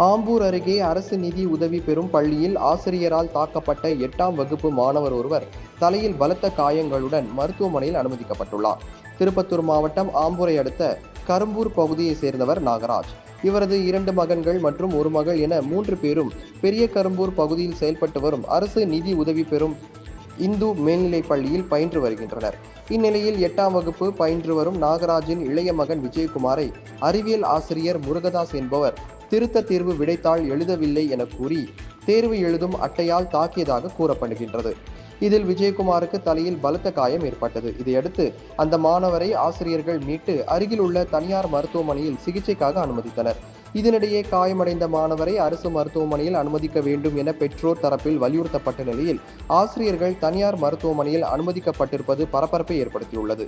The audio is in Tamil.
ஆம்பூர் அருகே அரசு நிதி உதவி பெறும் பள்ளியில் ஆசிரியரால் தாக்கப்பட்ட 8ஆம் வகுப்பு மாணவர் ஒருவர் தலையில் பலத்த காயங்களுடன் மருத்துவமனையில் அனுமதிக்கப்பட்டுள்ளார். திருப்பத்தூர் மாவட்டம் ஆம்பூரை அடுத்த கரும்பூர் பகுதியை சேர்ந்தவர் நாகராஜ். இவரது 2 மகன்கள் மற்றும் 1 மகள் என 3 பேரும் பெரிய கரும்பூர் பகுதியில் செயல்பட்டு வரும் அரசு நிதி உதவி பெறும் இந்து மேல்நிலைப் பள்ளியில் பயின்று வருகின்றனர். இந்நிலையில் 8ஆம் வகுப்பு பயின்று வரும் நாகராஜின் இளைய மகன் விஜயகுமாரை அறிவியல் ஆசிரியர் முருகதாஸ் என்பவர் திருத்த தேர்வு விடைத்தாள் எழுதவில்லை என கூறி தேர்வு எழுதும் அட்டையால் தாக்கியதாக கூறப்படுகின்றது. இதில் விஜயகுமாருக்கு தலையில் பலத்த காயம் ஏற்பட்டது. இதையடுத்து அந்த மாணவரை ஆசிரியர்கள் மீட்டு அருகில் உள்ள தனியார் மருத்துவமனையில் சிகிச்சைக்காக அனுமதித்தனர். இதனிடையே காயமடைந்த மாணவரை அரசு மருத்துவமனையில் அனுமதிக்க வேண்டும் என பெற்றோர் தரப்பில் வலியுறுத்தப்பட்ட நிலையில் ஆசிரியர்கள் தனியார் மருத்துவமனையில் அனுமதிக்கப்பட்டிருப்பது பரபரப்பை ஏற்படுத்தியுள்ளது.